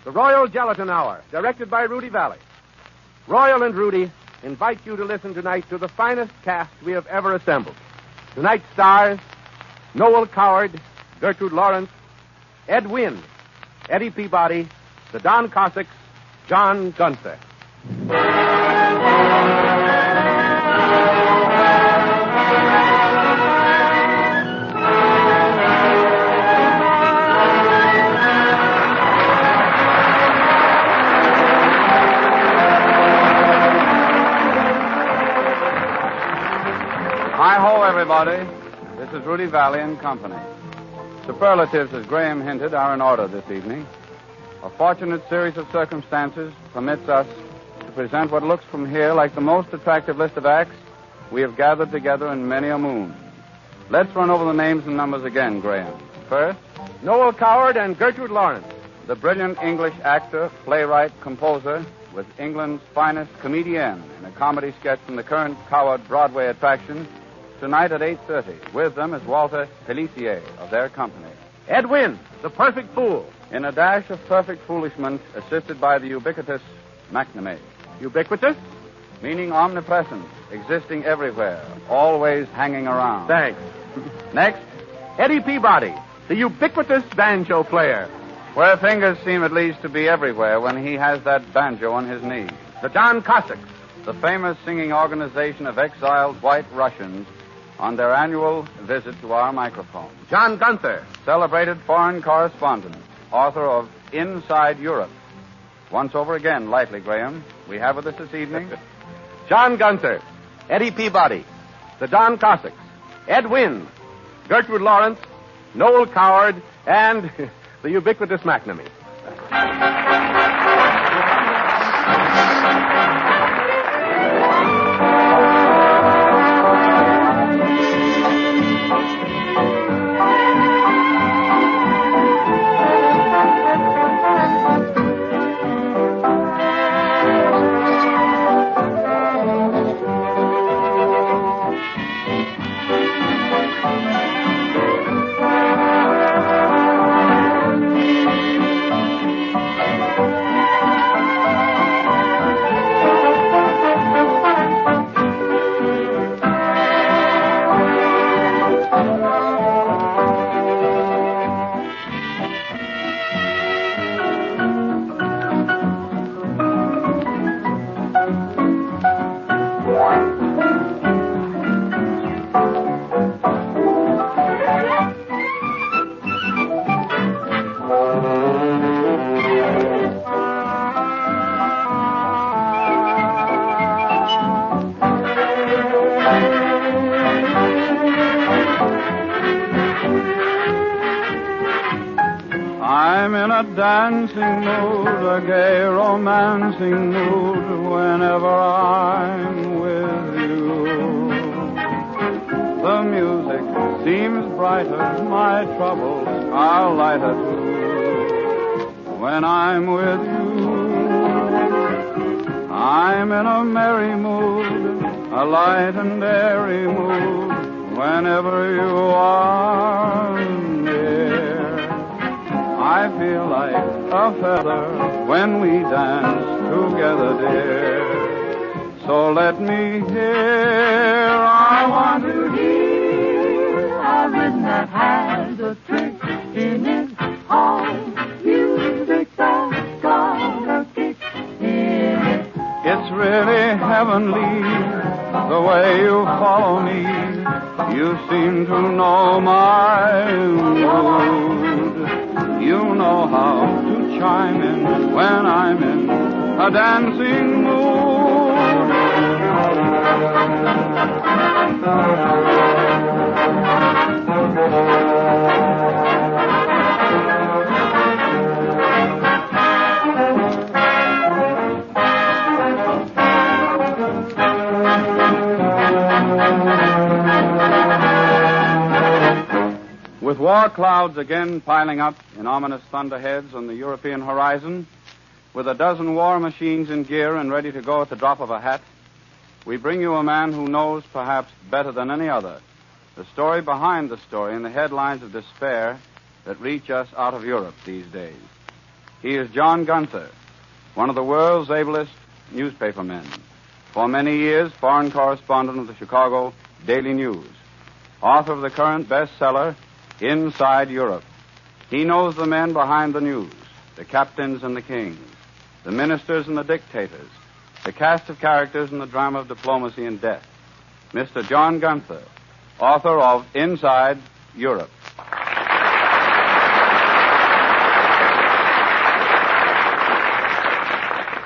the Royal Gelatin Hour, directed by Rudy Vallée. Royal and Rudy invite you to listen tonight to the finest cast we have ever assembled. Tonight's stars, Noel Coward, Gertrude Lawrence, Ed Wynn, Eddie Peabody, the Don Cossacks, John Gunther. Hi-ho, everybody. This is Rudy Vallée and Company. Superlatives, as Graham hinted, are in order this evening. A fortunate series of circumstances permits us to present what looks from here like the most attractive list of acts we have gathered together in many a moon. Let's run over the names and numbers again, Graham. First, Noel Coward and Gertrude Lawrence. the brilliant English actor, playwright, composer, with England's finest comedian in a comedy sketch from the current Coward Broadway attraction, tonight at 8:30. With them is Walter Pelletier of their company. Ed Wynn, the perfect fool. In a dash of perfect foolishment, assisted by the ubiquitous McNamee. Ubiquitous? Meaning omnipresent, existing everywhere, always hanging around. Thanks. Next, Eddie Peabody, the ubiquitous banjo player. where fingers seem at least to be everywhere when he has that banjo on his knee. The Don Cossacks. The famous singing organization of exiled white Russians on their annual visit to our microphone. John Gunther. Celebrated foreign correspondent, author of Inside Europe. Once over again, lightly, Graham. We have with us this evening John Gunther. Eddie Peabody. The Don Cossacks. Ed Wynn. Gertrude Lawrence. Noel Coward. And the ubiquitous McNamee. I'm in a dancing mood, a gay romancing mood whenever I'm with you. The music seems brighter, my troubles are lighter too. When I'm with you, I'm in a merry mood, a light and airy mood whenever you are near. I feel like a feather when we dance together, dear. So let me hear, I want to hear a rhythm that has a trick in it. All music that's got a kick in it. It's really heavenly, the way you follow me. You seem to know my mood. You know how to chime in when I'm in a dancing mood. With war clouds again piling up in ominous thunderheads on the European horizon, with a dozen war machines in gear and ready to go at the drop of a hat, we bring you a man who knows, perhaps better than any other, the story behind the story and the headlines of despair that reach us out of Europe these days. He is John Gunther, one of the world's ablest newspapermen. For many years, foreign correspondent of the Chicago Daily News. Author of the current bestseller, Inside Europe. He knows the men behind the news, the captains and the kings, the ministers and the dictators, the cast of characters in the drama of diplomacy and death. Mr. John Gunther, author of Inside Europe.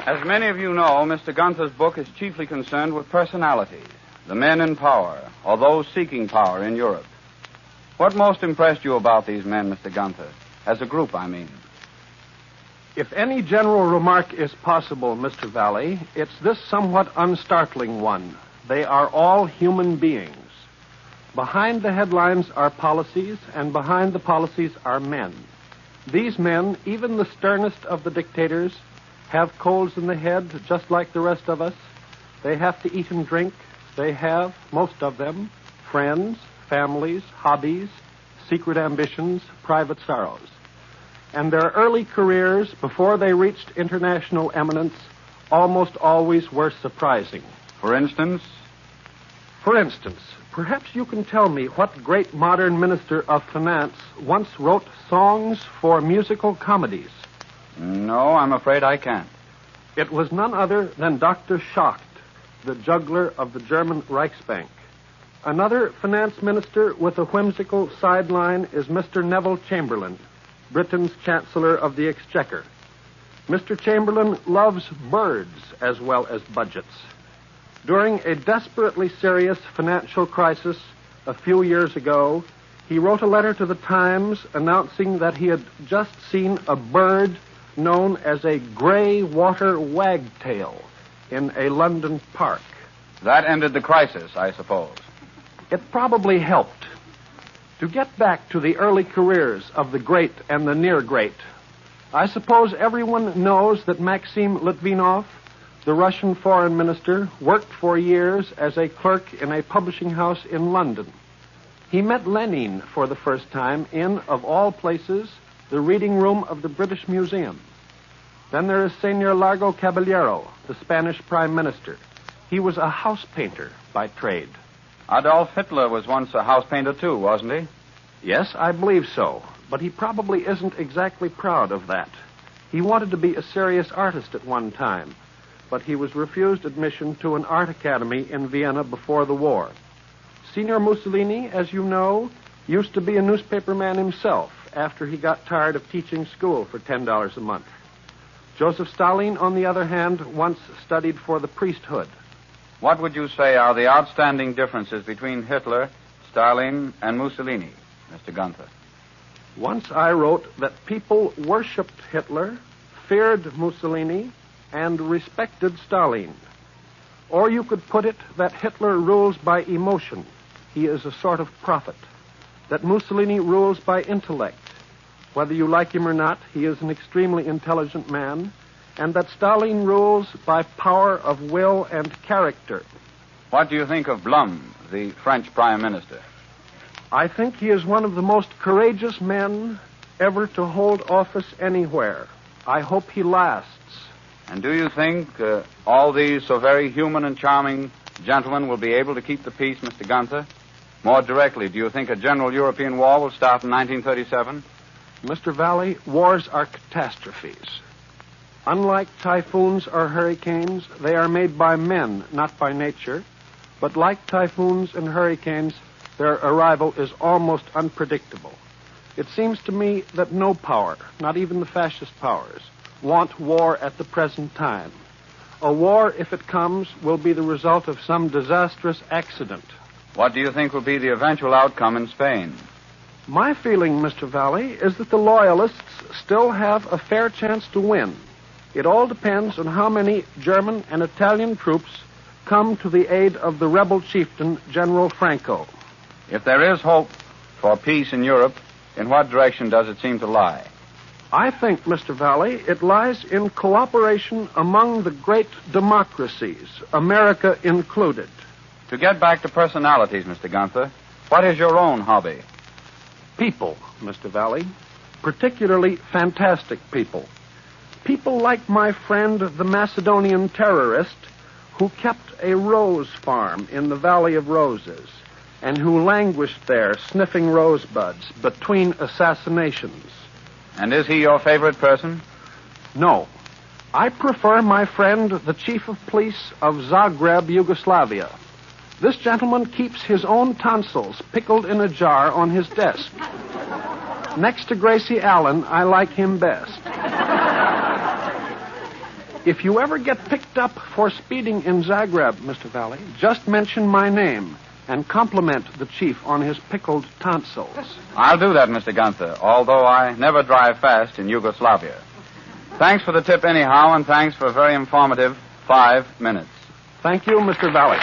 As many of you know, Mr. Gunther's book is chiefly concerned with personalities, the men in power, or those seeking power in Europe. What most impressed you about these men, Mr. Gunther? As a group, I mean. If any general remark is possible, Mr. Vallée, it's this somewhat unstartling one. They are all human beings. Behind the headlines are policies, and behind the policies are men. These men, even the sternest of the dictators, have colds in the head just like the rest of us. They have to eat and drink. They have, most of them, friends, families, hobbies, secret ambitions, private sorrows. And their early careers, before they reached international eminence, almost always were surprising. For instance, perhaps you can tell me what great modern minister of finance once wrote songs for musical comedies. No, I'm afraid I can't. It was none other than Dr. Schacht, the juggler of the German Reichsbank. Another finance minister with a whimsical sideline is Mr. Neville Chamberlain, Britain's Chancellor of the Exchequer. Mr. Chamberlain loves birds as well as budgets. During a desperately serious financial crisis a few years ago, he wrote a letter to the Times announcing that he had just seen a bird known as a gray water wagtail in a London park. That ended the crisis, I suppose. It probably helped. To get back to the early careers of the great and the near great, I suppose everyone knows that Maxim Litvinov, the Russian foreign minister, worked for years as a clerk in a publishing house in London. He met Lenin for the first time in, of all places, the reading room of the British Museum. Then there is Senor Largo Caballero, the Spanish prime minister. He was a house painter by trade. Adolf Hitler was once a house painter, too, wasn't he? Yes, I believe so, but he probably isn't exactly proud of that. He wanted to be a serious artist at one time, but he was refused admission to an art academy in Vienna before the war. Signor Mussolini, as you know, used to be a newspaperman himself after he got tired of teaching school for $10 a month. Joseph Stalin, on the other hand, once studied for the priesthood. What would you say are the outstanding differences between Hitler, Stalin, and Mussolini, Mr. Gunther? Once I wrote that people worshipped Hitler, feared Mussolini, and respected Stalin. Or you could put it that Hitler rules by emotion. He is a sort of prophet. That Mussolini rules by intellect. Whether you like him or not, he is an extremely intelligent man. And that Stalin rules by power of will and character. What do you think of Blum, the French prime minister? I think he is one of the most courageous men ever to hold office anywhere. I hope he lasts. And do you think all these so very human and charming gentlemen will be able to keep the peace, Mr. Gunther? More directly, do you think a general European war will start in 1937? Mr. Vallée, wars are catastrophes. Unlike typhoons or hurricanes, they are made by men, not by nature. But like typhoons and hurricanes, their arrival is almost unpredictable. It seems to me that no power, not even the fascist powers, want war at the present time. A war, if it comes, will be the result of some disastrous accident. What do you think will be the eventual outcome in Spain? My feeling, Mr. Vallée, is that the Loyalists still have a fair chance to win. It all depends on how many German and Italian troops come to the aid of the rebel chieftain, General Franco. If there is hope for peace in Europe, in what direction does it seem to lie? I think, Mr. Vallée, it lies in cooperation among the great democracies, America included. To get back to personalities, Mr. Gunther, what is your own hobby? People, Mr. Vallée, particularly fantastic people. people like my friend, the Macedonian terrorist, who kept a rose farm in the Valley of Roses and who languished there sniffing rosebuds between assassinations. And is he your favorite person? No. I prefer my friend, the chief of police of Zagreb, Yugoslavia. This gentleman keeps his own tonsils pickled in a jar on his desk. Next to Gracie Allen, I like him best. If you ever get picked up for speeding in Zagreb, Mr. Vallée, just mention my name and compliment the chief on his pickled tonsils. I'll do that, Mr. Gunther, although I never drive fast in Yugoslavia. Thanks for the tip anyhow, and thanks for a very informative 5 minutes. Thank you, Mr. Vallée.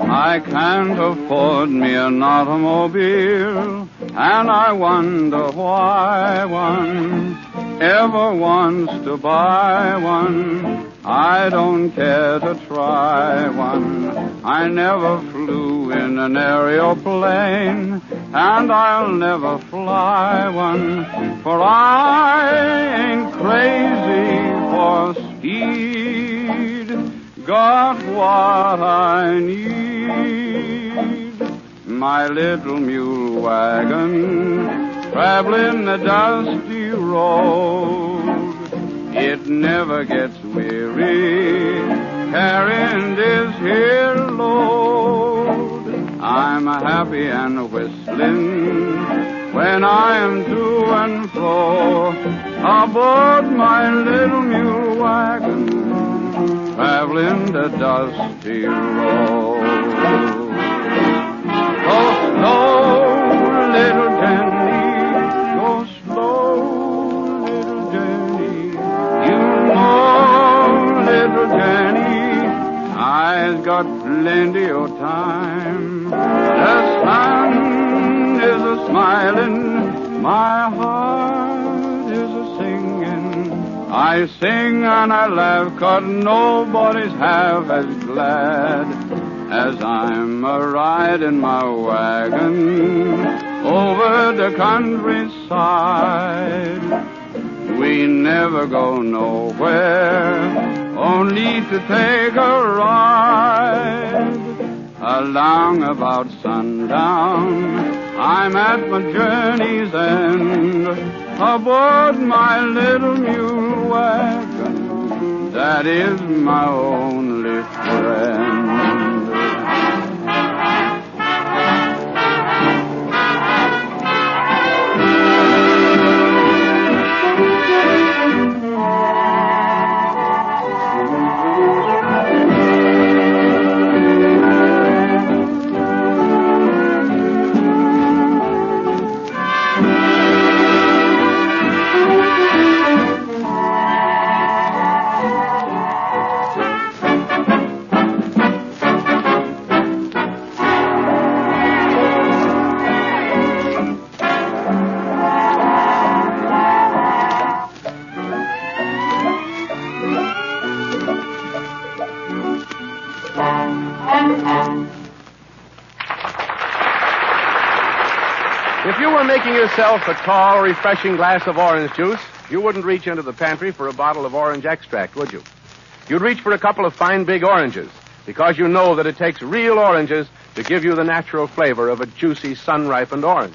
I can't afford me an automobile, and I wonder why one ever wants to buy one. I don't care to try one. I never flew in an aeroplane, and I'll never fly one, for I ain't crazy for speed. Got what I need. My little mule wagon, traveling the dusty road. It never gets weary, carrying this here load. I'm happy and whistling when I am to and fro aboard my little mule wagon, traveling the dusty road. Go slow, little Jenny, go slow, little Jenny. You know, little Jenny, I've got plenty of time. The sun is a-smiling, my heart is a-singing. I sing and I laugh, 'cause nobody's half as glad as I'm a-riding my wagon over the countryside. We never go nowhere, only to take a ride. Along about sundown, I'm at my journey's end, aboard my little mule wagon, that is my only friend. If you were making yourself a tall, refreshing glass of orange juice, you wouldn't reach into the pantry for a bottle of orange extract, would you? You'd reach for a couple of fine, big oranges, because you know that it takes real oranges to give you the natural flavor of a juicy, sun-ripened orange.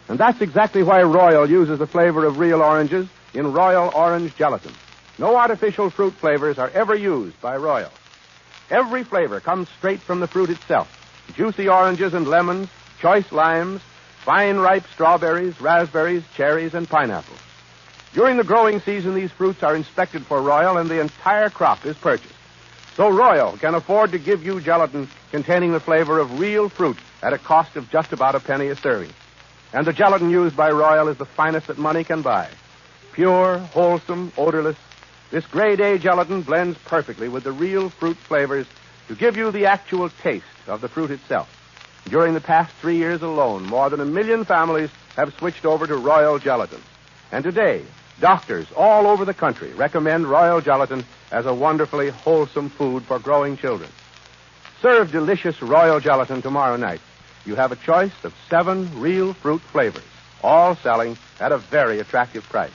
And that's exactly why Royal uses the flavor of real oranges in Royal Orange Gelatin. No artificial fruit flavors are ever used by Royal. Every flavor comes straight from the fruit itself. Juicy oranges and lemons, choice limes, fine ripe strawberries, raspberries, cherries, and pineapples. During the growing season, these fruits are inspected for Royal, and the entire crop is purchased. So Royal can afford to give you gelatin containing the flavor of real fruit at a cost of just about a penny a serving. And the gelatin used by Royal is the finest that money can buy. Pure, wholesome, odorless, this grade A gelatin blends perfectly with the real fruit flavors to give you the actual taste of the fruit itself. During the past 3 years alone, more than 1 million families have switched over to Royal Gelatin. And today, doctors all over the country recommend Royal Gelatin as a wonderfully wholesome food for growing children. Serve delicious Royal Gelatin tomorrow night. You have a choice of 7 real fruit flavors, all selling at a very attractive price.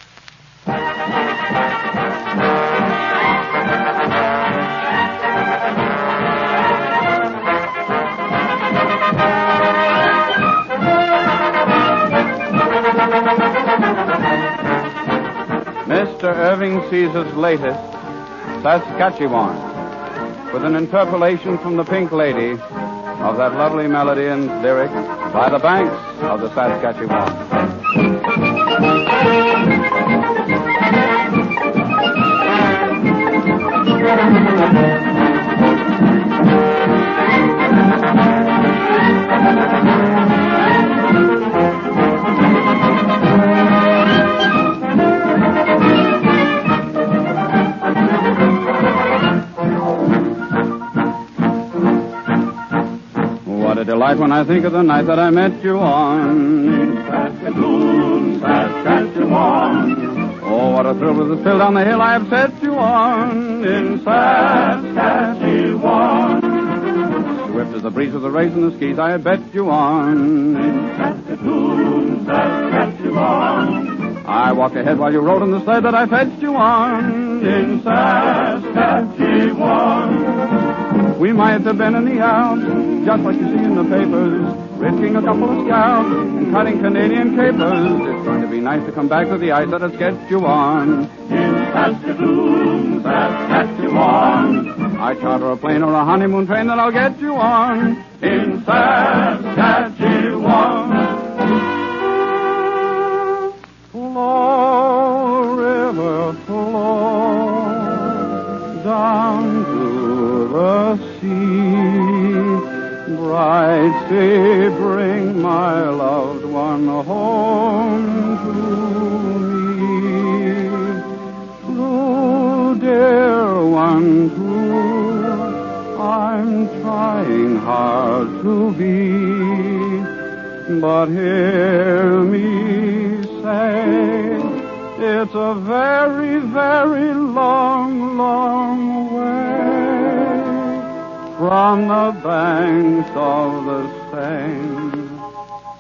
Mr. Irving Caesar's latest, Saskatchewan, with an interpolation from the Pink Lady of that lovely melody and lyric, By the Banks of the Saskatchewan. What a delight when I think of the night that I met you on Saskatoon, Saskatchewan. Oh, what a thrill with the thrill down the hill I have set you on in Saskatchewan. Swift as the breeze with the rays and the skis I bet you on in Saskatoon, Saskatchewan. I walked ahead while you rode in the sled that I fetched you on in Saskatchewan. We might have been in the Alps, just like you see in the papers, risking a couple of scalps and cutting Canadian capers. It's going to be nice to come back to the ice that has sketched you on in Saskatoon, Saskatchewan. I charter a plane or a honeymoon train that I'll get you on in Saskatchewan. Flow, river, flow down to the sea. Bright sea, bring my loved one home to me. True, dear one, true, I'm trying hard to be. But hear me say, it's a very, very long, long way from the banks of the Seine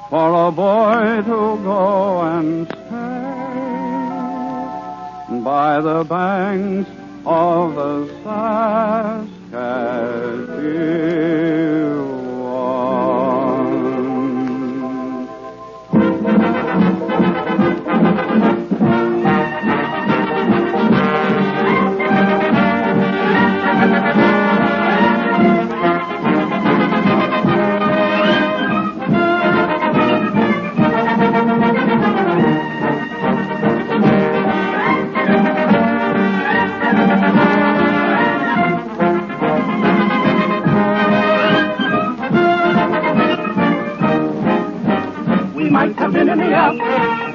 for a boy to go and stay by the banks of the Saskatchewan. In the Alps,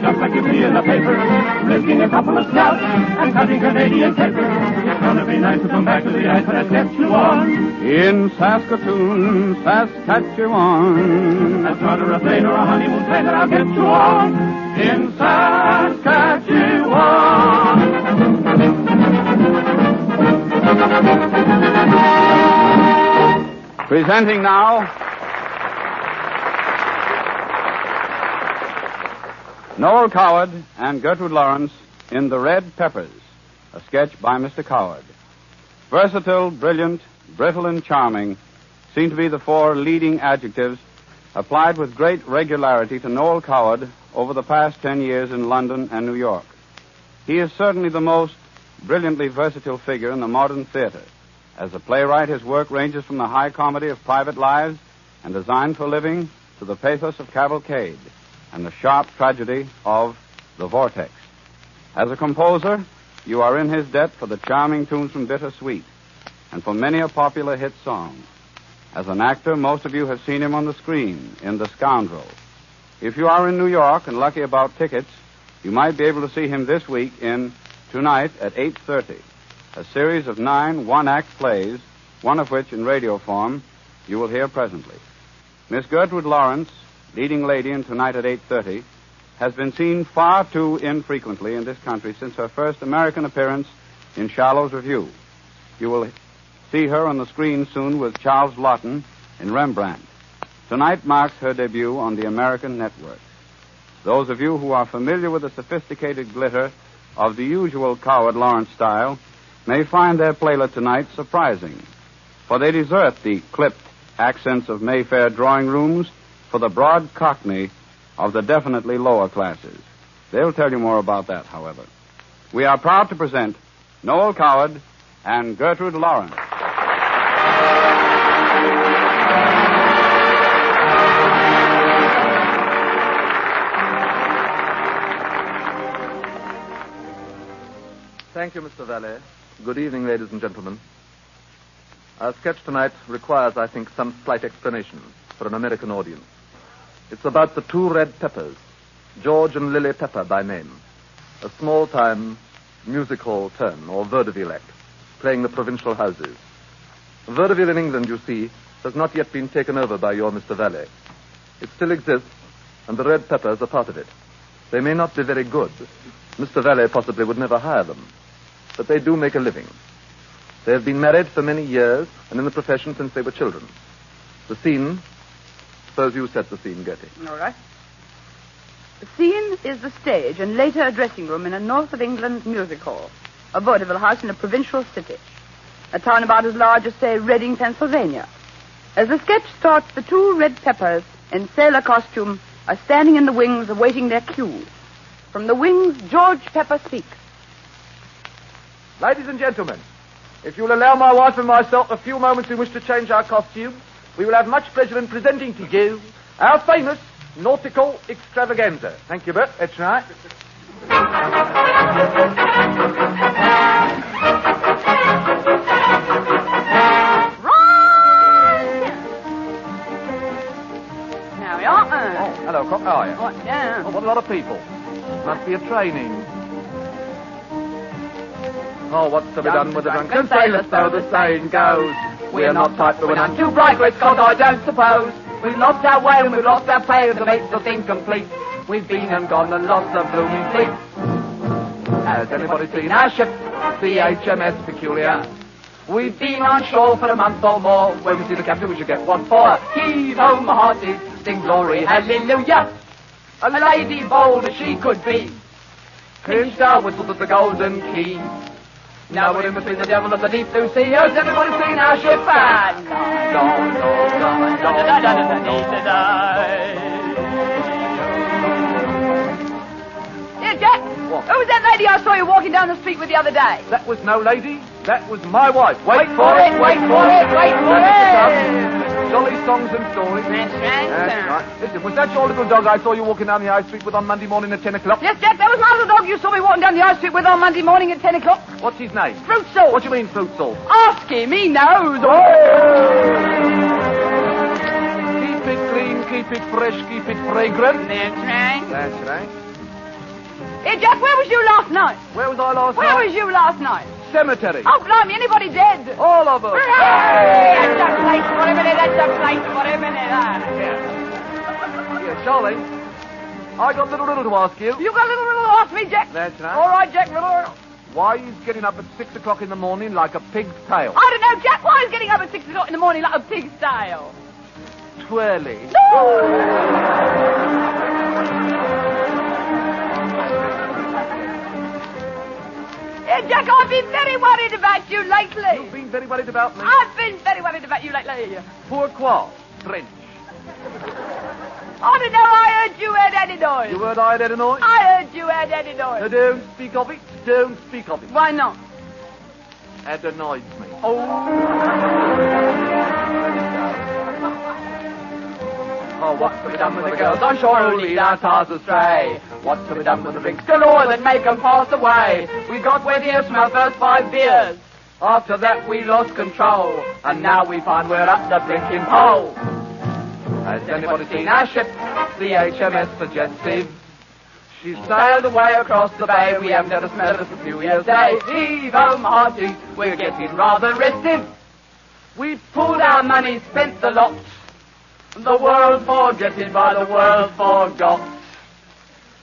just like you see in the paper, risking a couple of scalps and cutting Canadian capers. It's gonna be nice to come back to the ice and get you on in Saskatoon, Saskatchewan. I'll charter a plane or a honeymoon train that I'll get you on in Saskatchewan. Presenting now Noel Coward and Gertrude Lawrence in The Red Peppers, a sketch by Mr. Coward. Versatile, brilliant, brittle, and charming seem to be the 4 leading adjectives applied with great regularity to Noel Coward over the past 10 years in London and New York. He is certainly the most brilliantly versatile figure in the modern theater. As a playwright, his work ranges from the high comedy of private lives and Designed for Living to the pathos of Cavalcade and the sharp tragedy of The Vortex. As a composer, you are in his debt for the charming tunes from Bittersweet and for many a popular hit song. As an actor, most of you have seen him on the screen in The Scoundrel. If you are in New York and lucky about tickets, you might be able to see him this week in Tonight at 8:30, a series of 9 one-act plays, one of which in radio form you will hear presently. Miss Gertrude Lawrence, leading lady in Tonight at 8:30, has been seen far too infrequently in this country since her first American appearance in Charlot's Review. You will see her on the screen soon with Charles Laughton in Rembrandt. Tonight marks her debut on the American network. Those of you who are familiar with the sophisticated glitter of the usual Coward Lawrence style may find their playlet tonight surprising, for they desert the clipped accents of Mayfair drawing rooms for the broad cockney of the definitely lower classes. They'll tell you more about that, however. We are proud to present Noel Coward and Gertrude Lawrence. Thank you, Mr. Vallée. Good evening, ladies and gentlemen. Our sketch tonight requires, I think, some slight explanation for an American audience. It's about the 2 red peppers, George and Lily Pepper by name, a small-time music hall turn, or vaudeville act, playing the provincial houses. Vaudeville in England, you see, has not yet been taken over by your Mr. Vallée. It still exists, and the red peppers are part of it. They may not be very good. Mr. Vallée possibly would never hire them, but they do make a living. They have been married for many years and in the profession since they were children. The scene, suppose you set the scene, Gertie. All right. The scene is the stage and later a dressing room in a north of England music hall, a vaudeville house in a provincial city, a town about as large as, say, Reading, Pennsylvania. As the sketch starts, the 2 red peppers in sailor costume are standing in the wings awaiting their cue. From the wings, George Pepper speaks. Ladies and gentlemen, if you will allow my wife and myself a few moments in which to change our costumes, we will have much pleasure in presenting to you our famous nautical extravaganza. Thank you, Bert. That's right. Now we are. Oh, hello, Cock. How are you? What? Yeah. Oh, what a lot of people. Must be a training. Oh, what's to be done with the drunken sailors, so the saying goes. We're not tight, but we're none too bright, great Scott, I don't suppose. We've lost our way and we've lost our pay, and the mates will think complete. We've been and gone and lost the blooming fleet. Has anybody seen our ship, the HMS Peculiar? We've been on shore for a month or more. When we see the captain, we should get what for. Heave home, my hearties, sing glory, hallelujah. A lady bold as she could be, clinched our whistle to the golden key. Now we're in between the devil and the deep blue sea. Has everybody seen our ship? Here, Jack. What? Who was that lady I saw you walking down the street with the other day? That was no lady. That was my wife. Wait for it, wait for it, wait for it. Jolly songs and stories. That's right, That's sir. right. Listen, was that your little dog I saw you walking down the high street with on Monday morning at 10 o'clock? Yes, Jack, that was my little dog you saw me walking down the high street with on Monday morning at 10 o'clock. What's his name? Fruit sauce. What do you mean, fruit sauce? Ask him, he knows. Keep it clean, keep it fresh, keep it fragrant. That's right. That's right. Hey, Jack, where was you last night? Where was I last Where night? was you last night? Cemetery. Oh, blimey, anybody dead? All of us. Hooray! That's a place for a minute, that's a place for a minute. Yeah, Charlie. I got little to ask you. You got a little to ask me, Jack? That's right. All right, Jack, little. Why he's getting up at 6 o'clock in the morning like a pig's tail? I don't know, Jack. Why is getting up at 6 o'clock in the morning like a pig's tail? Twirly. Yeah, Jack, I've been very worried about you lately. You've been very worried about me. I've been very worried about you lately. Pourquoi? French. I don't know, I heard you had any noise. You heard I had a noise? I heard you had any noise. Don't speak of it. Don't speak of it. Why not? It annoys me. Oh, what's to be done with the girls on shore who lead our tars astray? What's to be done with the drinks galore that make them pass away? We got wet ears from our first 5 beers. After that we lost control, and now we find we're up the blinking pole. Has anybody seen our ship, the HMS Suggestive? She sailed away across the bay, we haven't had a smell of a few years' day. Heave-ho, hearty, we're getting rather restive. We pulled our money, spent the lot. The world forgetted by the world forgot.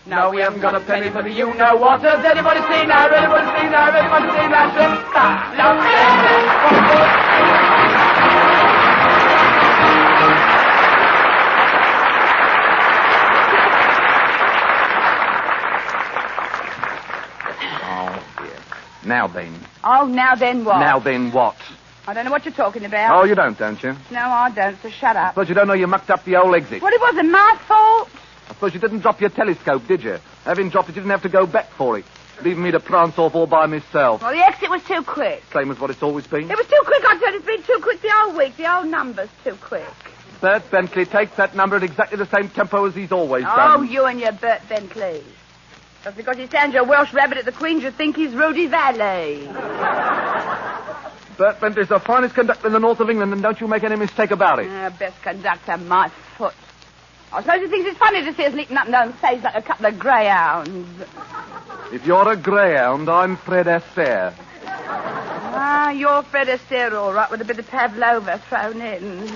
No, we haven't got a penny for the you-know-what. Has anybody seen our, anybody seen our, anybody seen our ship? Oh, dear. Now then. Oh, now then what? Now then what? I don't know what you're talking about. Oh, you don't you? No, I don't, so shut up. Suppose you don't know you mucked up the old exit. Well, it wasn't my fault. I suppose you didn't drop your telescope, did you? Having dropped it, you didn't have to go back for it. Leaving me to prance off all by myself. Well, the exit was too quick. Same as what it's always been. It was too quick, I said. It's been too quick the whole week. The old number's too quick. Bert Bentley takes that number at exactly the same tempo as he's always Oh, done. you and your Bert Bentley. Just because he stands your Welsh rabbit at the Queen's, you think he's Rudy Vallée. Bert Bentley's the finest conductor in the north of England, and don't you make any mistake about it. Best conductor, my foot. I suppose he thinks it's funny to see us leaping up and down stage like a couple of greyhounds. If you're a greyhound, I'm Fred Astaire. Ah, you're Fred Astaire, all right, with a bit of pavlova thrown in.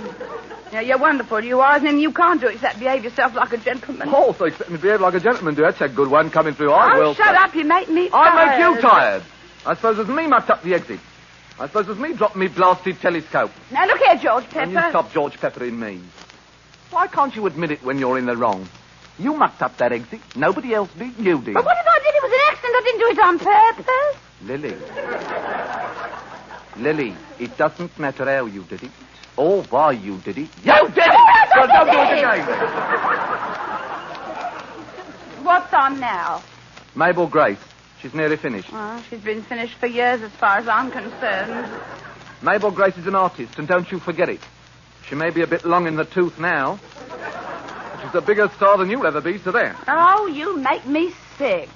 Yeah, you're wonderful. You are, and you can't do except behave yourself like a gentleman. Oh, so expect me to behave like a gentleman, do. That's a good one coming through. I will. Shut up. You make me I tired. make you tired. I suppose it's me mucked up the exit. I suppose it's me dropping me blasted telescope. Now, look here, George Pepper. And you stop George Peppering me. Why can't you admit it when you're in the wrong? You mucked up that exit. Nobody else did. You did. But what if I did? It was an accident. I didn't do it on purpose. Lily, it doesn't matter how you did it or why you did it. You did it! I Don't do did it again. What's on now? Mabel Grace. She's nearly finished. Well, she's been finished for years as far as I'm concerned. Mabel Grace is an artist, and don't you forget it. She may be a bit long in the tooth now, but she's a bigger star than you'll ever be, so there. Oh, you make me sick.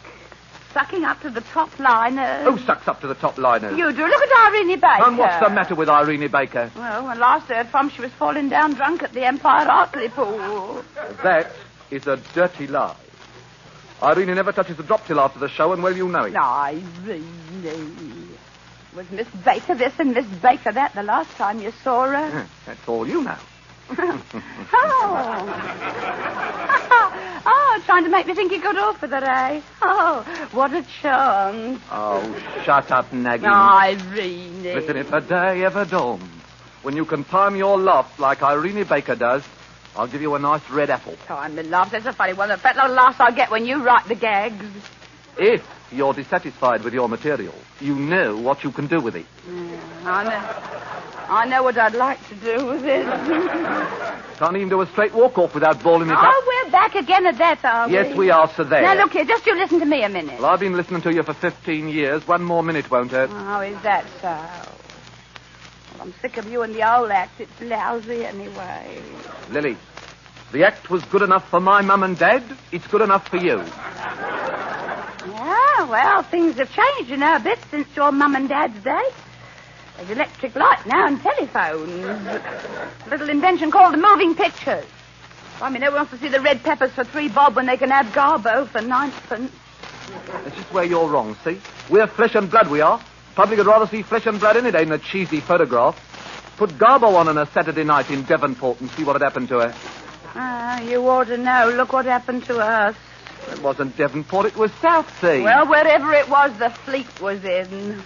Sucking up to the top liners. Who sucks up to the top liners? You do. Look at Irene Baker. And what's the matter with Irene Baker? Well, when last heard from, she was falling down drunk at the Empire Artley Pool. That is a dirty lie. Irene never touches a drop till after the show, and well, you know it. Irene. Was Miss Baker this and Miss Baker that the last time you saw her? That's all you know. Oh, trying to make me think you got off with her, eh? Oh, what a chance. Oh, shut up, nagging. Irene. Listen, if a day ever dawns when you can time your laugh like Irene Baker does, I'll give you a nice red apple. Time to laugh. That's a funny one. The fat little laughs I get when you write the gags. If you're dissatisfied with your material, you know what you can do with it. I know what I'd like to do with it. Can't even do a straight walk-off without balling it up. Oh, we're back again at that, are we? Yes, we are, so there. Now, look here, just you listen to me a minute. Well, I've been listening to you for 15 years. One more minute won't hurt. Oh, is that so? Well, I'm sick of you and the old act. It's lousy anyway. Lily, the act was good enough for my mum and dad. It's good enough for you. Yeah, well, things have changed, you know, a bit since your mum and dad's day. There's electric light now and telephones. A little invention called the moving pictures. I mean, no one wants to see the red peppers for 3 bob when they can have Garbo for 9p. That's just where you're wrong, see? We're flesh and blood, we are. Public would rather see flesh and blood in it, ain't a cheesy photograph. Put Garbo on a Saturday night in Devonport and see what had happened to her. Ah, you ought to know. Look what happened to us. It wasn't Devonport, it was Southsea. Well, wherever it was, the fleet was in.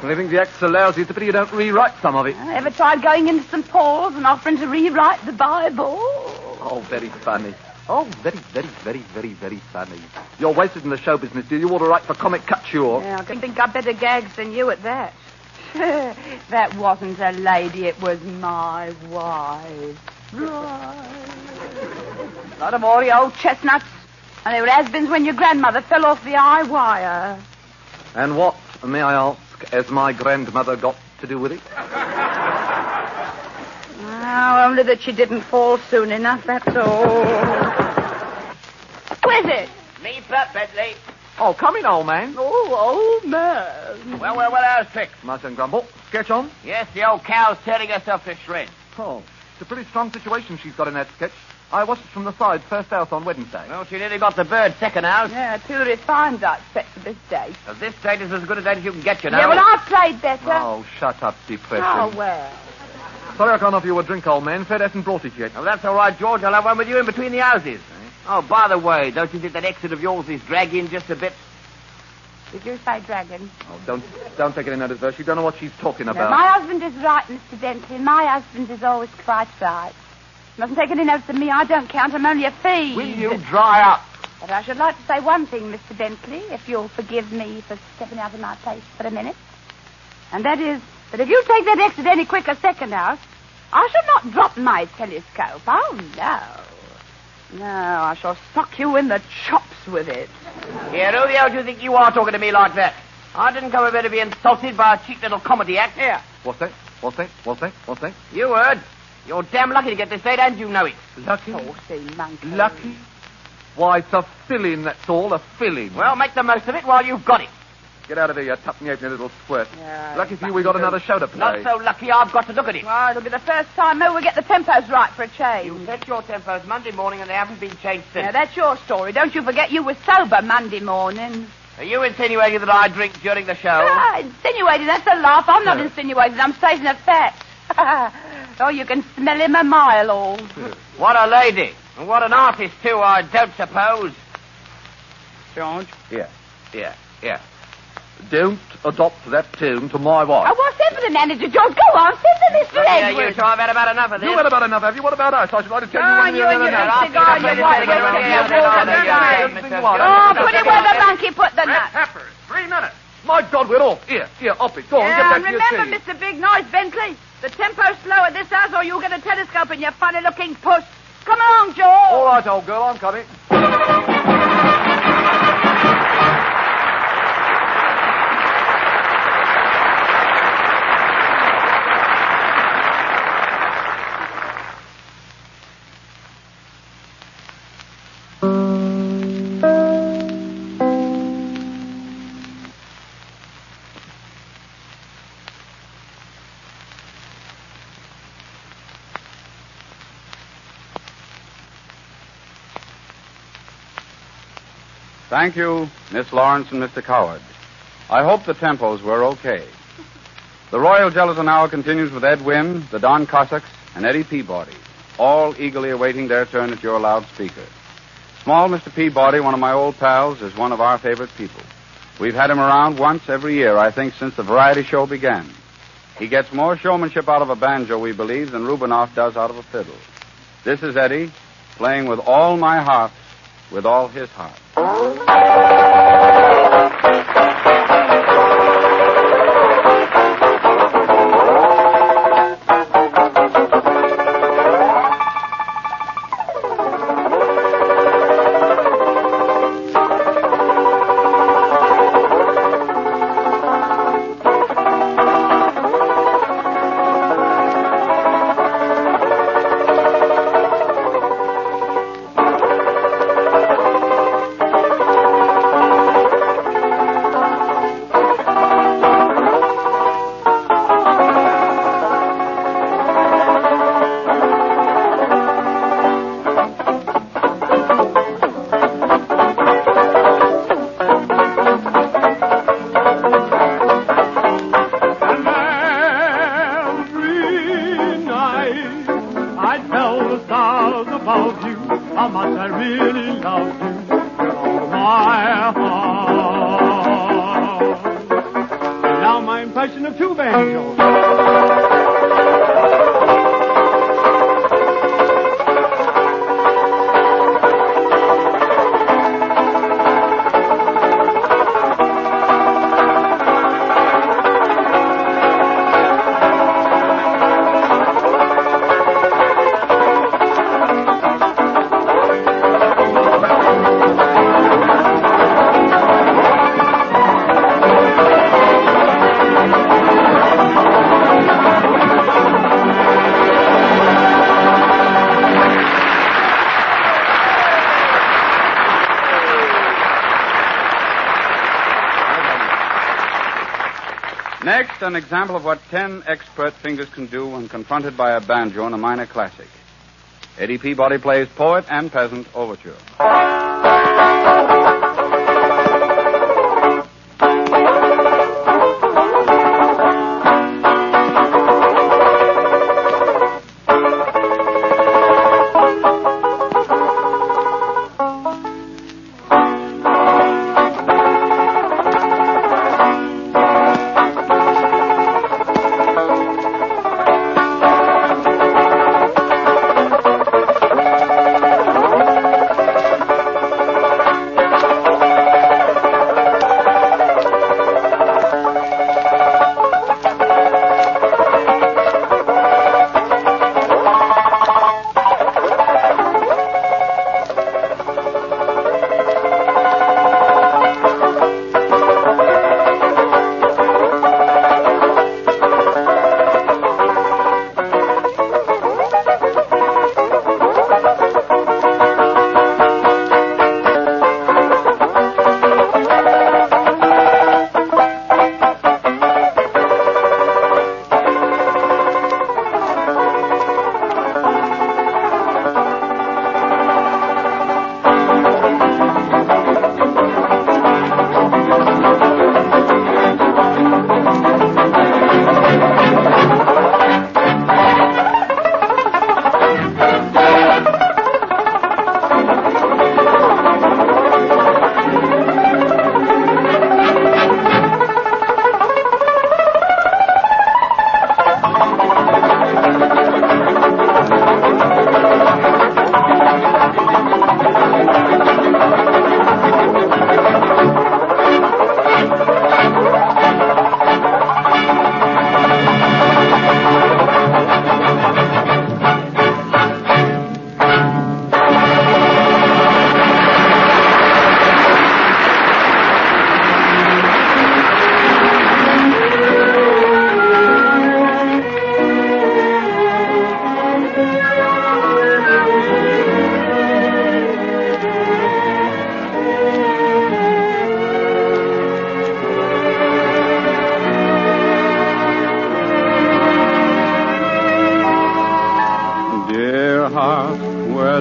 I think the act's so lousy, it's a pity you don't rewrite some of it. Ever tried going into St. Paul's and offering to rewrite the Bible? Oh, very funny. Oh, very, very, very, very, very funny. You're wasted in the show business, dear. You ought to write for Comic Couture. Yeah, I think I've better gags than you at that. That wasn't a lady, it was my wife. Right. A lot of all the old chestnuts. And they were has-beens when your grandmother fell off the eye wire. And what, may I ask, as my grandmother got to do with it? Oh, only that she didn't fall soon enough, that's all. Who is it? Me, Pep Bentley. Oh, come in, old man. Oh, old man. Well, how's tricks? Mustn't grumble. Sketch on. Yes, the old cow's tearing herself to shreds. Oh, it's a pretty strong situation she's got in that sketch. I watched it from the side, first out on Wednesday. Well, she nearly got the bird second house. Yeah, too refined, I expect, for this date. Well, this date is as good a date as you can get, you know. Yeah, well, I played better. Oh, shut up, depression. Oh, well. Sorry I can't offer you a drink, old man. Fred hasn't brought it yet. Well, that's all right, George. I'll have one with you in between the houses. Oh, by the way, don't you think that exit of yours is dragging just a bit? Did you say dragon? Oh, don't take any notice of her. You don't know what she's talking about. No, my husband is right, Mr. Bentley. My husband is always quite right. Mustn't take any notice of me. I don't count. I'm only a fee. Will you dry up? But I should like to say one thing, Mr. Bentley, if you'll forgive me for stepping out of my place for a minute. And that is that if you take that exit any quicker second house, I shall not drop my telescope. Oh, no. No, I shall sock you in the chops with it. Here, who the hell do you think you are talking to me like that? I didn't come over to be insulted by a cheap little comedy act. Here. What's that? You heard. You're damn lucky to get this date, and you know it. Lucky? Saucy monkey. Lucky? Why, it's a filling, that's all, a filling. Well, make the most of it while you've got it. Get out of here, you tuppenny-halfpenny little squirt. Yeah, Lucky for you, we got another show to play. Not so lucky I've got to look at it. Well, it'll be the first time maybe we'll get the tempos right for a change. You set your tempos Monday morning, and they haven't been changed since. Now, that's your story. Don't you forget you were sober Monday morning. Are you insinuating that I drink during the show? Ah, insinuating, that's a laugh. I'm not insinuating. I'm stating a fact. Oh, you can smell him a mile off. What a lady. And what an artist, too, I don't suppose. George? Yeah. Don't adopt that tune to my wife. Oh, what's that for the manager, George? Go on, send the Mr. Look here, Edwards. you two, I've had about enough of this. You had about enough, have you? What about us? I should like to tell you Oh, one you and your another. big cigar, your wife, Oh, put it where the monkey put the nut. Peppers, 3 minutes. My God, we're off. Here, off it. Go on, get Yeah, back and to your remember, seat. Mr. Big Noise Bentley, the tempo's slow at this house or you'll get a telescope in your funny-looking puss. Come along, George. All right, old girl, I'm coming. Thank you, Miss Lawrence and Mr. Coward. I hope the tempos were okay. The Royal Gelatin Hour continues with Ed Wynn, the Don Cossacks, and Eddie Peabody, all eagerly awaiting their turn at your loudspeaker. Small Mr. Peabody, one of my old pals, is one of our favorite people. We've had him around once every year, I think, since the variety show began. He gets more showmanship out of a banjo, we believe, than Rubinoff does out of a fiddle. This is Eddie, playing with all my heart, with all his heart. Next, an example of what 10 expert fingers can do when confronted by a banjo in a minor classic. Eddie Peabody plays Poet and Peasant Overture.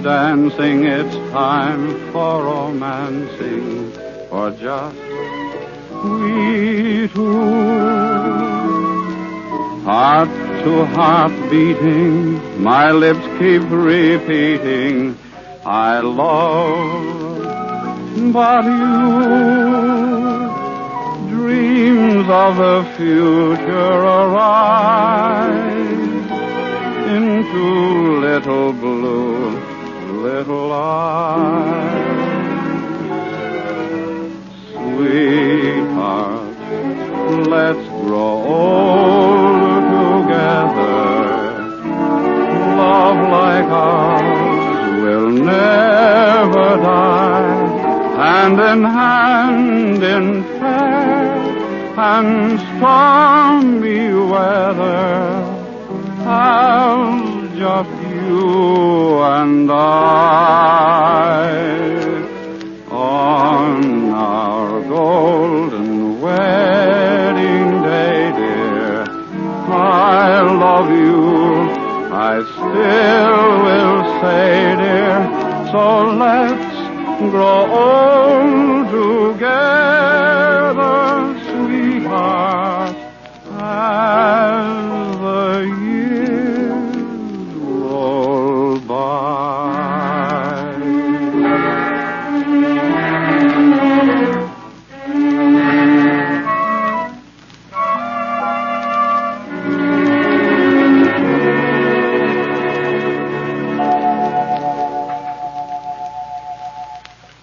Dancing, it's time for romancing, for just we two. Heart to heart beating, my lips keep repeating, I love but you. Dreams of the future arise into little blue little eyes. Sweetheart, let's grow old together. Love like ours will never die. Hand in fair and stormy weather, I'll just you and I. On our golden wedding day, dear, I love you, I still will say, dear, so let's grow old together, sweetheart, as the years roll by.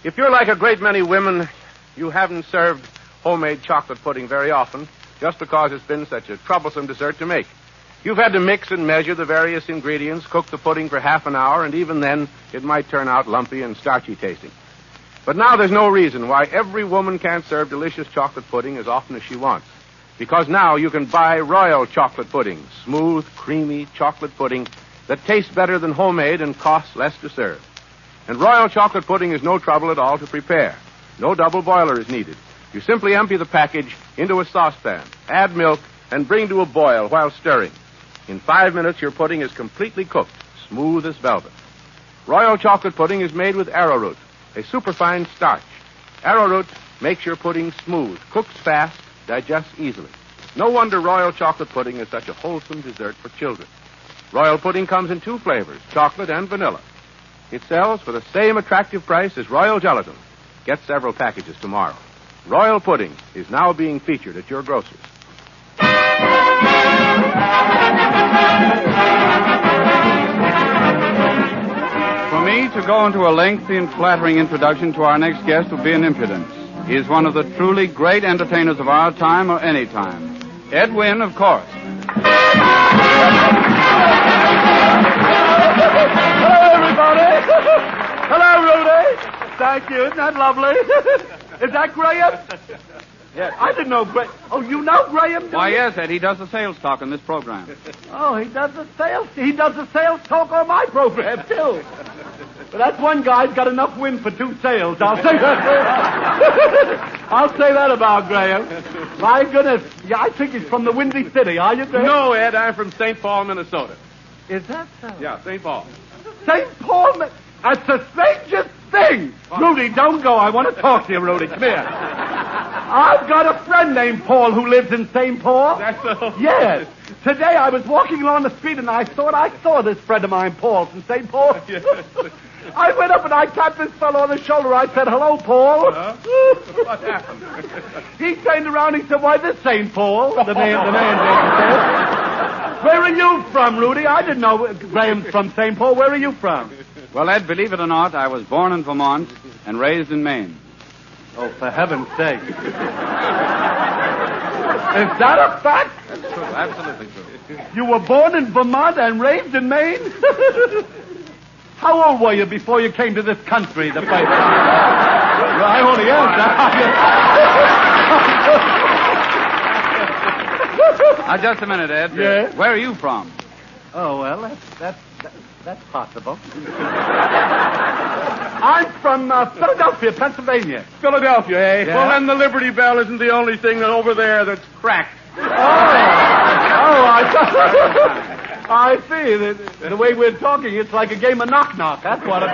If you're like a great many women, you haven't served homemade chocolate pudding very often, just because it's been such a troublesome dessert to make. You've had to mix and measure the various ingredients, cook the pudding for half an hour, and even then it might turn out lumpy and starchy tasting. But now there's no reason why every woman can't serve delicious chocolate pudding as often as she wants. Because now you can buy Royal chocolate pudding, smooth, creamy chocolate pudding that tastes better than homemade and costs less to serve. And Royal chocolate pudding is no trouble at all to prepare. No double boiler is needed. You simply empty the package into a saucepan, add milk, and bring to a boil while stirring. In 5 minutes, your pudding is completely cooked, smooth as velvet. Royal chocolate pudding is made with arrowroot, a superfine starch. Arrowroot makes your pudding smooth, cooks fast, digests easily. No wonder Royal chocolate pudding is such a wholesome dessert for children. Royal pudding comes in 2 flavors, chocolate and vanilla. It sells for the same attractive price as Royal Gelatin. Get several packages tomorrow. Royal pudding is now being featured at your grocer's. For me to go into a lengthy and flattering introduction to our next guest would be an impudence. He is one of the truly great entertainers of our time or any time. Ed Wynn, of course. Hello, everybody. Hello, Rudy. Thank you. Isn't that lovely? Is that Graham? Yes. I didn't know Graham. Oh, you know Graham? Why, yes, Ed. He does the sales talk on this program. Oh, he does the sales talk on my program, too. But that's one guy's got enough wind for 2 sales. I'll say that. I'll say that about Graham. My goodness. Yeah, I think he's from the Windy City. Are you, Graham? No, Ed, I'm from St. Paul, Minnesota. Is that so? Yeah, St. Paul. St. Paul? That's the strangest thing. Rudy, don't go. I want to talk to you, Rudy. Come here. I've got a friend named Paul who lives in St. Paul. That's so? Yes. Today I was walking along the street and I thought I saw this friend of mine, Paul, from St. Paul. Yes. I went up and I tapped this fellow on the shoulder. I said, "Hello, Paul." What happened? He turned around and he said, "Why, this ain't Paul." The man said. Where are you from, Rudy? I didn't know Graham's from St. Paul. Where are you from? Well, Ed, believe it or not, I was born in Vermont and raised in Maine. Oh, for heaven's sake. Is that a fact? That's true, absolutely true. You were born in Vermont and raised in Maine? How old were you before you came to this country the first time? Well, I only asked. Just a minute, Ed. Yes? Where are you from? Oh, well, that's possible. I'm from Philadelphia, Pennsylvania. Philadelphia, eh? Yeah. Well, then the Liberty Bell isn't the only thing that over there that's cracked. I see. The way we're talking, it's like a game of knock-knock. That's what it's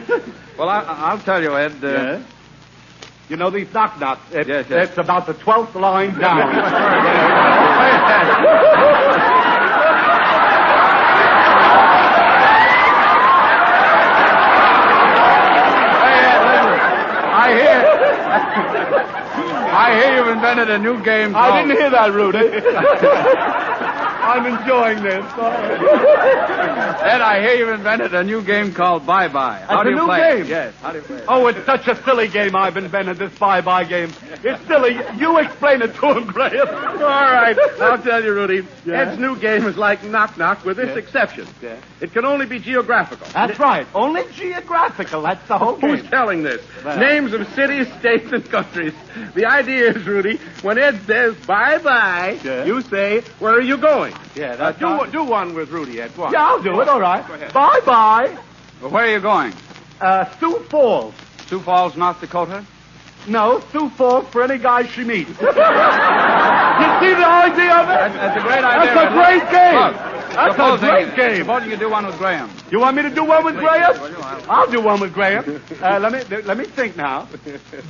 like. Well, I'll tell you, Ed. Yeah? You know these knock-knocks? Yes. It's about the 12th line down. I hear you've invented a new game called... I didn't hear that, Rudy. I'm enjoying this. Ed, I hear you've invented a new game called Bye-Bye. How That's do a you new play? game? Yes. How do you play it? Oh, it's such a silly game I've invented, this bye-bye game. It's silly. You explain it to him, Graham. All right, I'll tell you, Rudy. Yeah? Ed's new game is like knock-knock with this exception. Yeah. It can only be geographical. That's right. Only geographical. That's the whole Who's game. telling this? Well. Names of cities, states, and countries. The idea is, Rudy, when Ed says bye-bye, Yeah. you say, where are you going? Yeah, that's Do one with Rudy, Ed. Go on. Yeah, I'll do it. All right. Go ahead. Bye-bye. Well, where are you going? Sioux Falls. Sioux Falls, North Dakota? No, Sioux Falls for any guy she meets. You see the idea of it? That's a great idea. That's a great game. Look, That's a great game. Supposing you do one with Graham. You want me to do one with Graham? Well, I'll do one with Graham. Let me think now.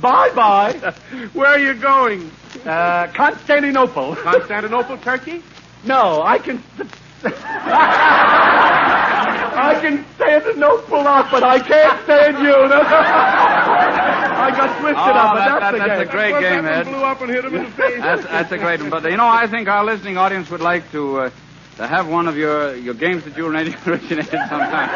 Bye-bye. Where are you going? Constantinople. Constantinople, Turkey? No, I can... I can stand a noteful up, but I can't stand you. I got twisted up, but that's the game. That's a great game, Ed. Blew up and hit him in the face. That's a great one. But, I think our listening audience would like to have one of your games that you originated sometime.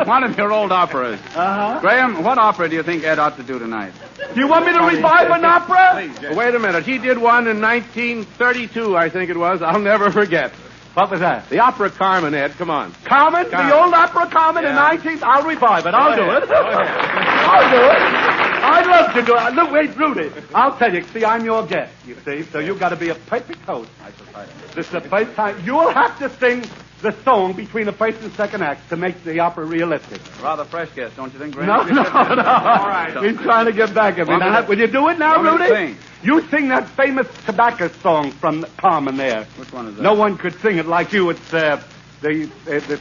one of your old operas. Uh-huh. Graham, what opera do you think Ed ought to do tonight? Do you want me to revive an opera? Wait a minute. He did one in 1932, I think it was. I'll never forget. What was that? The opera Carmen, Ed. Come on. Carmen? The old opera Carmen in 19... I'll revive it. I'll do it. I'll do it. I'd love to do it. Look, wait, Rudy. I'll tell you. See, I'm your guest, you see. So you've got to be a perfect host. This is the first time. You'll have to sing the song between the first and second acts to make the opera realistic. Rather fresh guess, don't you think, Graham? No. All right. He's trying to get back at me. Now, will you do it now, Want me Rudy? to sing? You sing that famous tobacco song from Carmen there. Which one is that? No one could sing it like you. It's the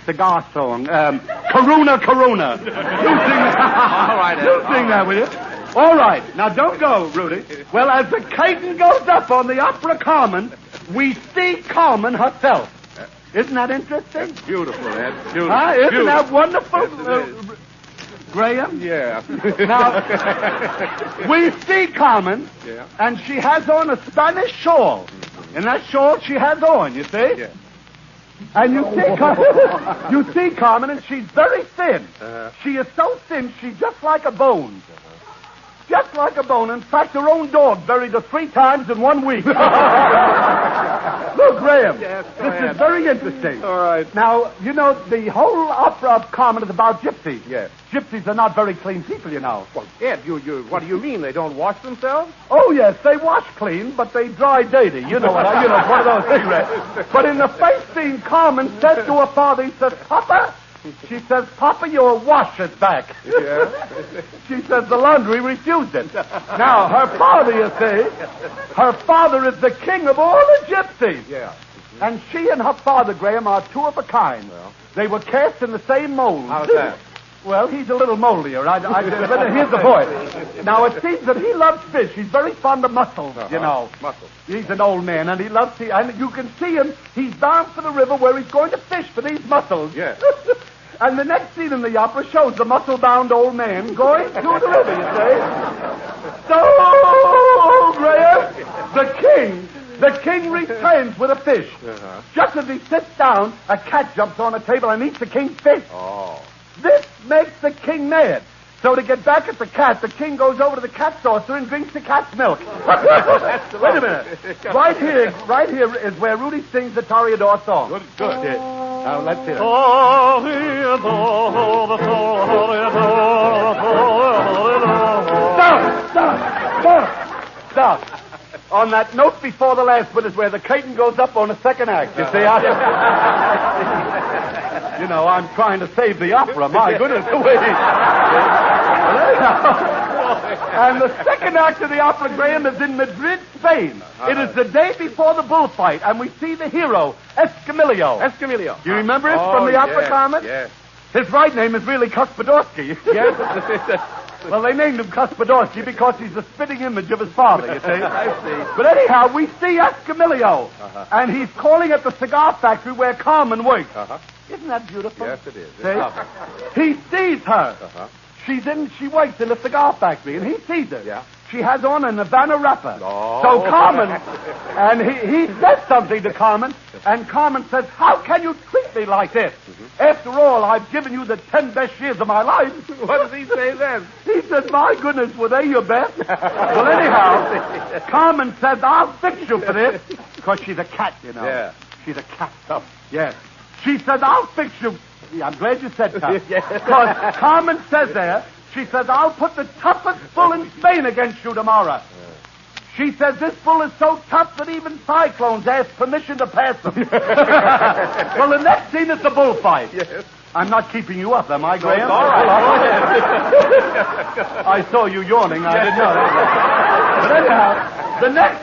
cigar song. Corona, Corona. You sing that. All right, Ed. You sing that, will you? All right. Now, don't go, Rudy. Well, as the curtain goes up on the opera Carmen, we see Carmen herself. Isn't that interesting? Beautiful, Ed. Beautiful. Isn't that wonderful? Yes, it is. Graham? Yeah. Now, we see Carmen, Yeah. and she has on a Spanish shawl. And that shawl she has on, you see? Yeah. And you see Carmen, and she's very thin. She is so thin, she's just like a bone. Just like a bone. In fact, her own dog buried her 3 times in 1 week. Look, Graham, Yes, go this ahead. is very interesting. All right. Now, you know, the whole opera of Carmen is about gypsies. Yes. Gypsies are not very clean people, you know. Well, Ed, what do you mean? They don't wash themselves? Oh, yes, they wash clean, but they dry dirty. You know what one of those cigarettes. But in the first scene, Carmen says to her father, he says, Papa? She says, Papa, your wash is back. Yeah. She says the laundry refused it. Now, her father, you see, her father is the king of all the gypsies. Yeah. And she and her father, Graham, are 2 of a kind. Well. They were cast in the same mold. How's that? Well, he's a little moldier. But here's the point. Now, it seems that he loves fish. He's very fond of mussels, you know. Muscles. He's an old man, and he loves to... And you can see him. He's bound for the river where he's going to fish for these mussels. Yes. And the next scene in the opera shows the muscle-bound old man going to the river, you see. So, Graham, the king returns with a fish. Uh-huh. Just as he sits down, a cat jumps on a table and eats the king's fish. Oh. This makes the king mad. So to get back at the cat, the king goes over to the cat saucer and drinks the cat's milk. Wait a minute. Right here is where Rudy sings the Toreador song. Good. Now, let's hear it. Stop. On that note before the last one is where the curtain goes up on the second act. You see, you know, I'm trying to save the opera. My goodness. And the second act of the opera, Graham, is in Madrid, Spain. It is the day before the bullfight, and we see the hero, Escamillo. Do you remember it from the opera, Carmen? Yes. His right name is really Cuspodorsky. Yes. Well, they named him Cuspodorsky because he's the spitting image of his father, you see. I see. But anyhow, we see Escamillo, and he's calling at the cigar factory where Carmen works. Isn't that beautiful? Yes, it is. It's See? lovely. He sees her. She works in the cigar factory, and he sees her. Yeah. She has on a Havana wrapper. Oh. So Carmen, and he says something to Carmen, and Carmen says, "How can you treat me like this? After all, I've given you the 10 best years of my life." What does he say then? He says, "My goodness, were they your best?" Well, anyhow, Carmen says, "I'll fix you for this," because she's a cat, you know. Yeah. She's a cat, tough. Yes. She says, "I'll fix you." Yeah, I'm glad you said tough. Yes. Because Carmen says there, she says, "I'll put the toughest bull in Spain against you tomorrow." She says this bull is so tough that even cyclones ask permission to pass them. Well, the next scene is the bullfight. Yes. I'm not keeping you up, am I, Graham? it's all right. I saw you yawning. I didn't know. But anyhow,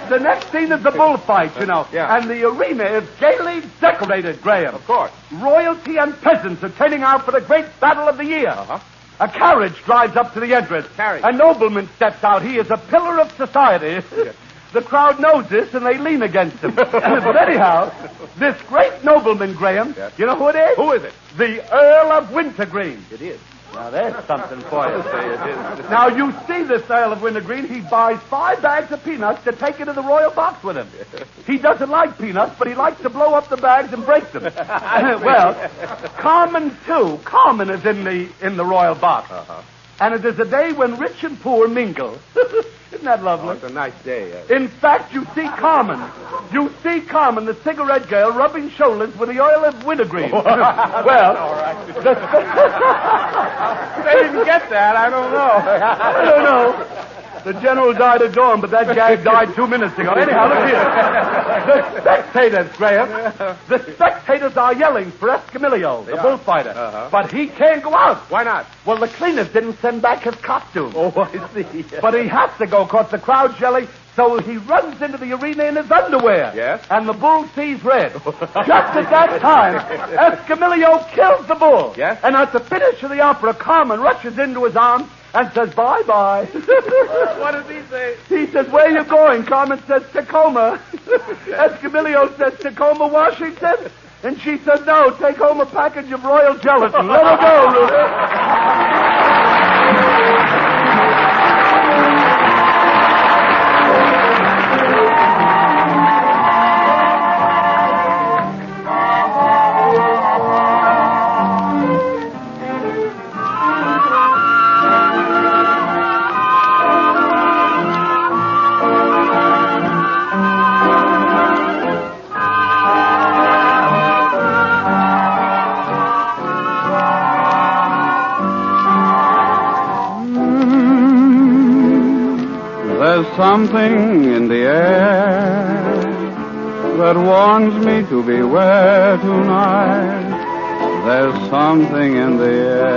the next scene is the bullfight, you know. Yeah. And the arena is gaily decorated, Graham. Of course. Royalty and peasants are turning out for the great battle of the year. A carriage drives up to the entrance. Carriage. A nobleman steps out. He is a pillar of society. The crowd knows this, and they lean against him. But anyhow, this great nobleman, Graham, you know who it is? Who is it? The Earl of Wintergreen. It is. Now, there's something for you. It is. Now, you see this Earl of Wintergreen, he buys 5 bags of peanuts to take into the royal box with him. He doesn't like peanuts, but he likes to blow up the bags and break them. Well, Carmen, too. Carmen is in the royal box. And it is a day when rich and poor mingle. Isn't that lovely? Oh, it's a nice day. In fact, you see Carmen, the cigarette girl, rubbing shoulders with the Earl of Wintergreen. Well, they didn't get that. I don't know. I don't know. The general died of dawn, but that gag died 2 minutes ago. Anyhow, look here. The spectators, Graham. The spectators are yelling for Escamillo, the bullfighter. But he can't go out. Why not? Well, the cleaners didn't send back his costume. Oh, I see. But he has to go because the crowd's yelling, so he runs into the arena in his underwear. Yes? And the bull sees red. Just at that time, Escamillo kills the bull. Yes? And at the finish of the opera, Carmen rushes into his arms and says, bye-bye. What does he say? He says, where are you going? Carmen says, Tacoma. Escamillo says, Tacoma, Washington? And she said, no, take home a package of Royal Gelatin. Let her go, Rudy. There's something in the air that warns me to beware tonight. There's something in the air.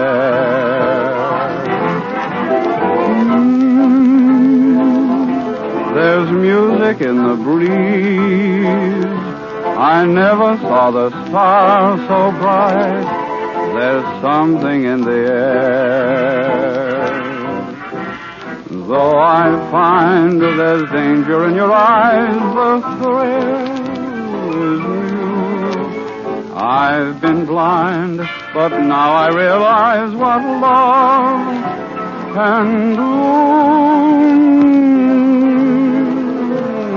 There's music in the breeze. I never saw the stars so bright. There's something in the air. Though I find there's danger in your eyes, the thrill is new. I've been blind, but now I realize what love can do.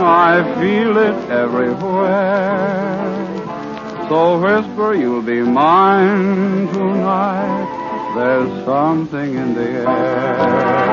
I feel it everywhere. So whisper you'll be mine tonight. There's something in the air.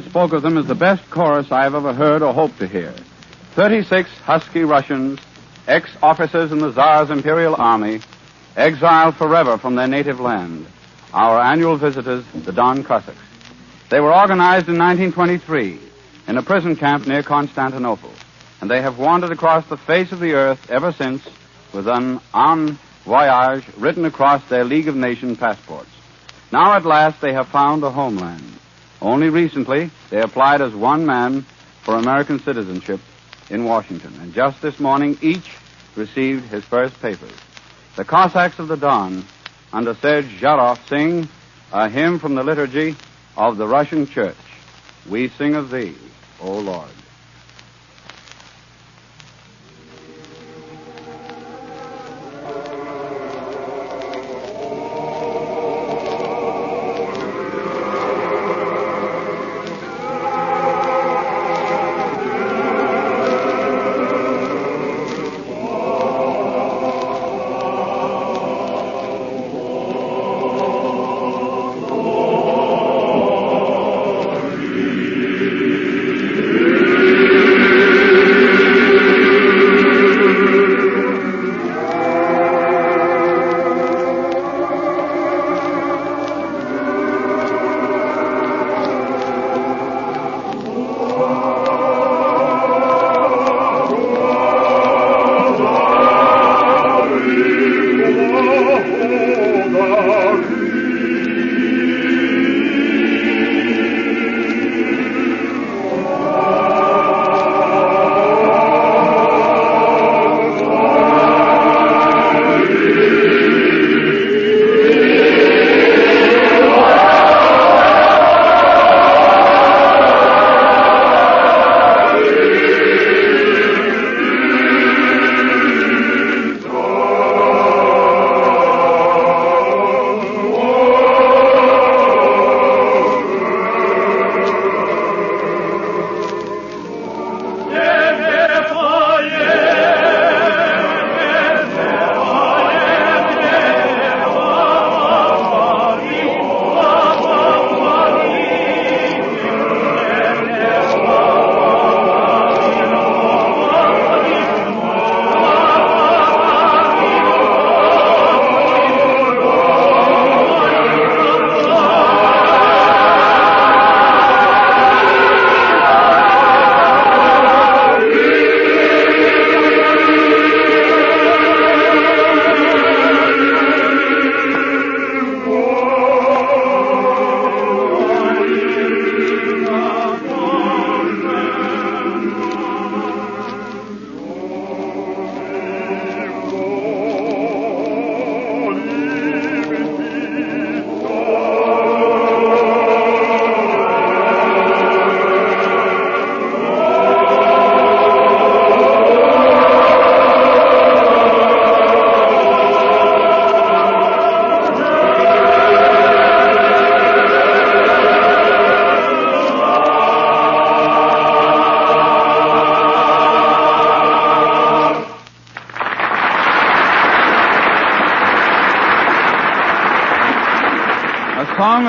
Spoke of them as the best chorus I've ever heard or hoped to hear. 36 husky Russians, ex-officers in the Tsar's Imperial Army, exiled forever from their native land. Our annual visitors, the Don Cossacks. They were organized in 1923 in a prison camp near Constantinople, and they have wandered across the face of the earth ever since with an en voyage written across their League of Nations passports. Now at last they have found a homeland. Only recently, they applied as one man for American citizenship in Washington. And just this morning, each received his first papers. The Cossacks of the Don, under Serge Zharov, sing a hymn from the liturgy of the Russian Church. We sing of thee, O Lord.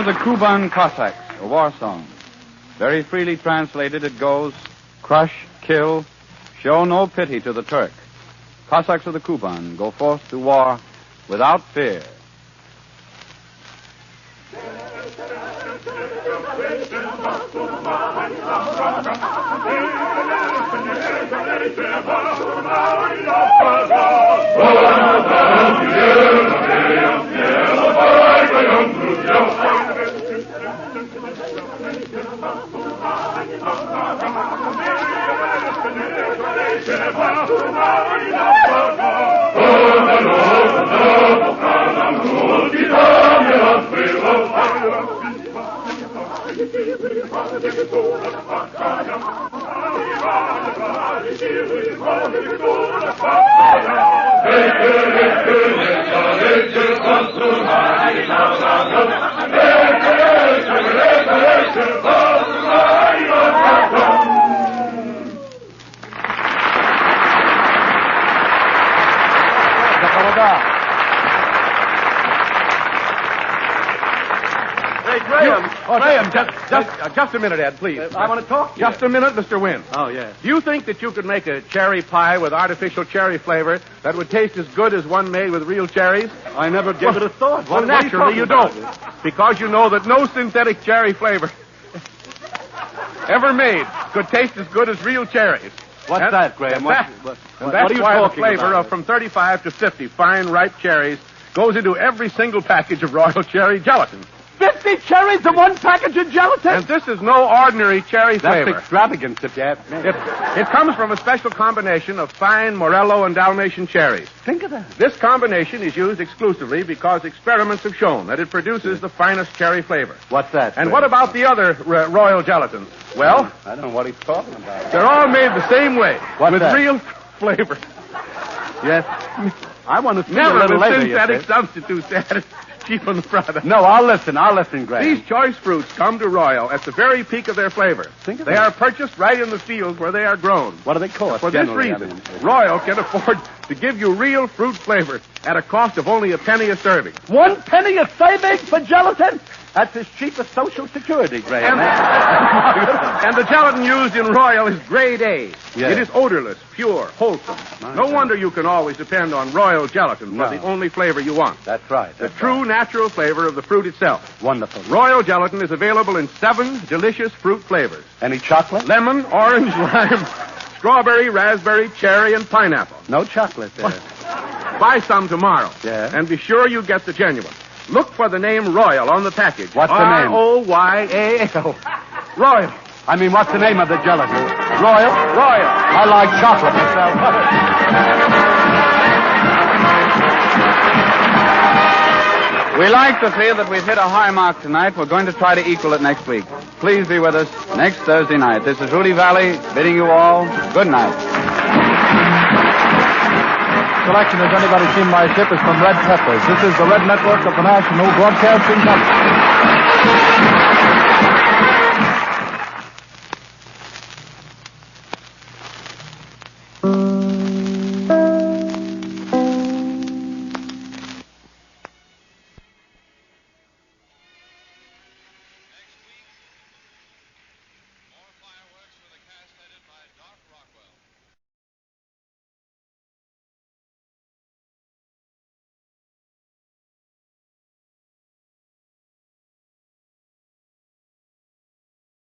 of the Kuban Cossacks, a war song. Very freely translated, it goes, crush, kill, show no pity to the Turk. Cossacks of the Kuban go forth to war without fear. Graham, just a minute, Ed, please. I want to talk to you. Just a minute, Mr. Wynn. Oh, yes. Do you think that you could make a cherry pie with artificial cherry flavor that would taste as good as one made with real cherries? I never gave it a thought. Well, naturally you don't. Because you know that no synthetic cherry flavor ever made could taste as good as real cherries. What's that, Graham? That's what are you why the talking flavor about? of from 35 to 50 fine, ripe cherries goes into every single package of Royal Cherry Gelatin. 50 cherries in one package of gelatin? And this is no ordinary cherry flavor. That's extravagance, if you ask me. It comes from a special combination of fine Morello and Dalmatian cherries. Think of that. This combination is used exclusively because experiments have shown that it produces the finest cherry flavor. What's that? And what about the other Royal Gelatins? Well, I don't know what he's talking about. they're all made the same way. What's with that? real flavor. Yes. I want to see Never a little with later, synthetic you see. substitutes added. Cheapen the product. No, I'll listen, Graham. These choice fruits come to Royal at the very peak of their flavor. Think of They that. are purchased right in the fields where they are grown. What do they cost? For this reason, Royal can afford to give you real fruit flavor at a cost of only a penny a serving. 1 penny a saving for gelatin? That's as cheap as Social Security, Graham. And the gelatin used in Royal is grade A. Yes. It is odorless, pure, wholesome. No wonder you can always depend on Royal Gelatin for No. the only flavor you want. That's right. The true natural flavor of the fruit itself. Wonderful. Royal Gelatin is available in 7 delicious fruit flavors. Any chocolate? Lemon, orange, lime, strawberry, raspberry, cherry, and pineapple. No chocolate there. Buy some tomorrow. Yeah. And be sure you get the genuine. Look for the name Royal on the package. What's the name? Royal. Royal. I mean, what's the name of the gelatin? Royal? Royal. I like chocolate myself. We like to feel that we've hit a high mark tonight. We're going to try to equal it next week. Please be with us next Thursday night. This is Rudy Vallée bidding you all good night. Selection Has Anybody Seen My Ship is from Red Peppers. This is the Red Network of the National Broadcasting Company.